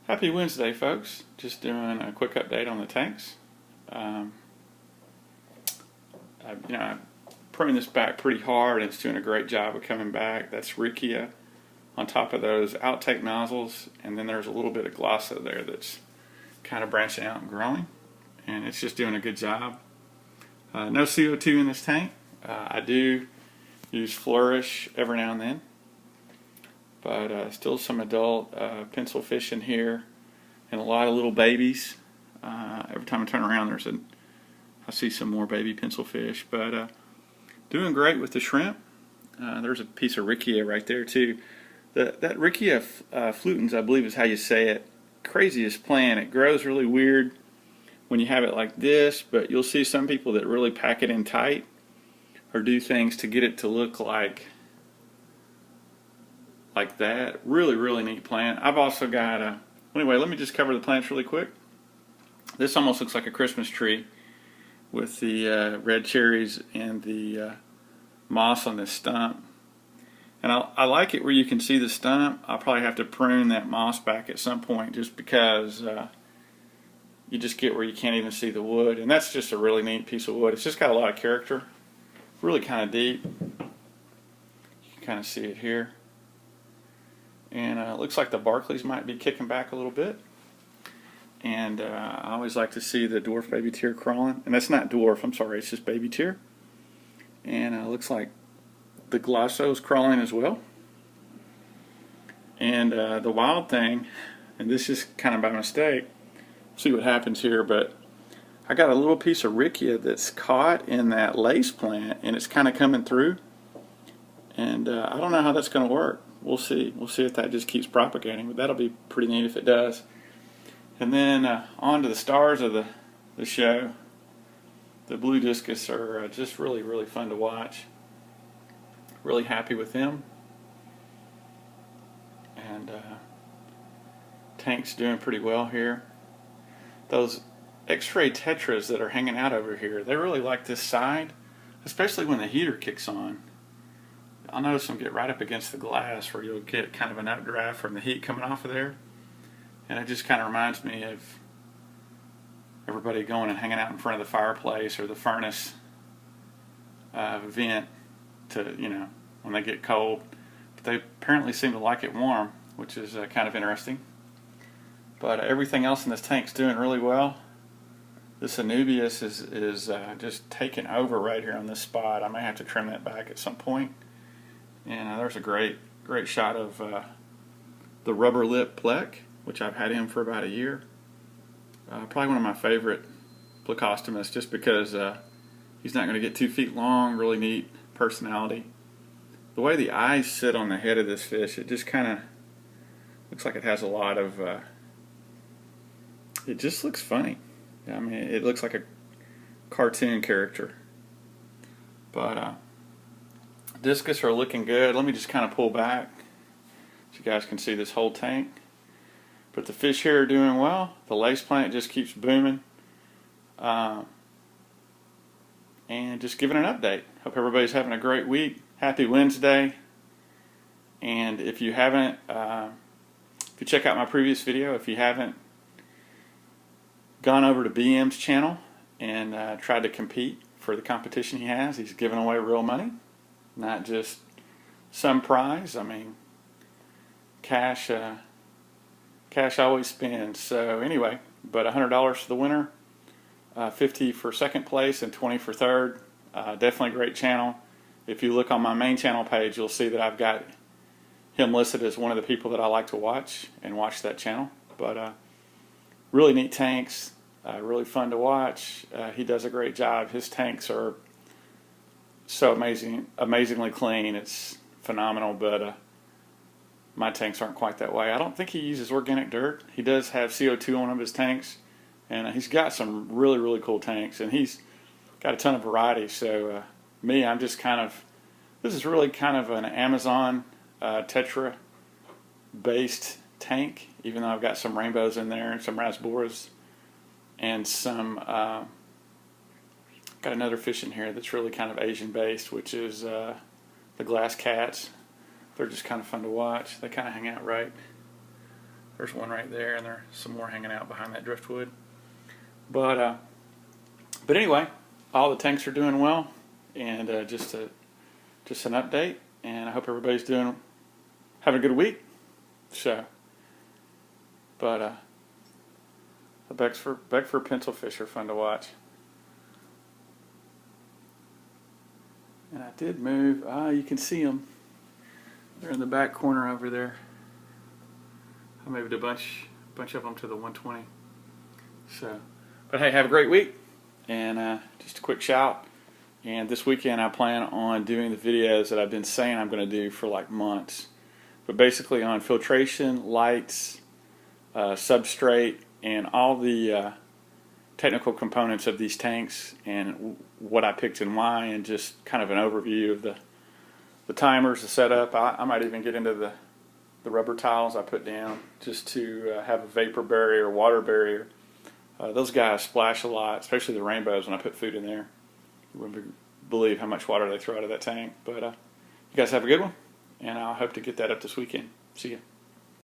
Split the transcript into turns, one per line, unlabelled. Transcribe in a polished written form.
Happy Wednesday, folks. Just doing a quick update on the tanks. I pruned this back pretty hard and it's doing a great job of coming back. That's Riccia on top of those outtake nozzles, and then there's a little bit of glossa there that's kind of branching out and growing, and it's just doing a good job. No CO2 in this tank. I do use Flourish every now and then, but still some adult pencil fish in here and a lot of little babies. Every time I turn around I see some more baby pencil fish, but doing great with the shrimp. There's a piece of Riccia right there too. That Riccia flutens, I believe is how you say it. Craziest plant. It grows really weird when you have it like this, but you'll see some people that really pack it in tight or do things to get it to look like that. Really neat plant. I've also got anyway, let me just cover the plants really quick. This almost looks like a Christmas tree with the red cherries and the moss on this stump. And I like it where you can see the stump. I'll probably have to prune that moss back at some point just because you just get where you can't even see the wood. And that's just a really neat piece of wood. It's just got a lot of character. Really kind of deep. You can kind of see it here. And it looks like the Barclays might be kicking back a little bit. And I always like to see the dwarf baby tear crawling. And that's not dwarf, I'm sorry, it's just baby tear. And it looks like the glosso is crawling as well. And the wild thing, and this is kind of by mistake, see what happens here, but I got a little piece of Riccia that's caught in that lace plant, and it's kind of coming through. And I don't know how that's going to work. We'll see. We'll see if that just keeps propagating, but that'll be pretty neat if it does. And then on to the stars of the show. The blue discus are just really fun to watch. Really happy with them. And tank's doing pretty well here. Those X-ray tetras that are hanging out over here, they really like this side, especially when the heater kicks on. I'll notice them get right up against the glass where you'll get kind of an updraft from the heat coming off of there. And it just kind of reminds me of everybody going and hanging out in front of the fireplace or the furnace vent to, when they get cold. But they apparently seem to like it warm, which is kind of interesting. But everything else in this tank's doing really well. This Anubias is just taking over right here on this spot. I may have to trim that back at some point. And there's a great shot of the Rubber Lip Plec, which I've had him for about a year. Probably one of my favorite plecostomus, just because he's not going to get 2 feet long. Really neat personality. The way the eyes sit on the head of this fish, it just kind of looks like it has a lot of it just looks funny. I mean, it looks like a cartoon character. But discus are looking good. Let me just kind of pull back so you guys can see this whole tank. But the fish here are doing well. The lace plant just keeps booming. And just giving an update. Hope everybody's having a great week. Happy Wednesday. And if you haven't, if you check out my previous video, if you haven't gone over to BM's channel and tried to compete for the competition he has, he's giving away real money. Not just some prize. I mean, cash always spends. So anyway, but $100 for the winner, $50 for second place, and $20 for third. Definitely a great channel. If you look on my main channel page, you'll see that I've got him listed as one of the people that I like to watch and watch that channel. But really neat tanks, really fun to watch. He does a great job. His tanks are so amazingly clean. It's phenomenal, but my tanks aren't quite that way. I don't think he uses organic dirt. He does have CO2 on one of his tanks, and he's got some really cool tanks, and he's got a ton of variety. So me, I'm just this is really kind of an Amazon tetra based tank, even though I've got some rainbows in there and some rasboras and some got another fish in here that's really kind of Asian based, which is the glass cats. They're just kind of fun to watch. They kind of hang out right There's one right there, and there's some more hanging out behind that driftwood. But anyway, all the tanks are doing well, and just an update. And I hope everybody's having a good week. So, but the Beckford pencilfish are fun to watch. And I did move. You can see them. They're in the back corner over there. I moved a bunch of them to the 120. So, but hey, have a great week. And just a quick shout. And this weekend I plan on doing the videos that I've been saying I'm going to do for like months. But basically on filtration, lights, substrate, and all the technical components of these tanks, and what I picked and why, and just kind of an overview of the timers, the setup. I might even get into the rubber tiles I put down just to have a vapor barrier, water barrier. Those guys splash a lot, especially the rainbows when I put food in there. You wouldn't believe how much water they throw out of that tank. But you guys have a good one, and I hope to get that up this weekend. See ya.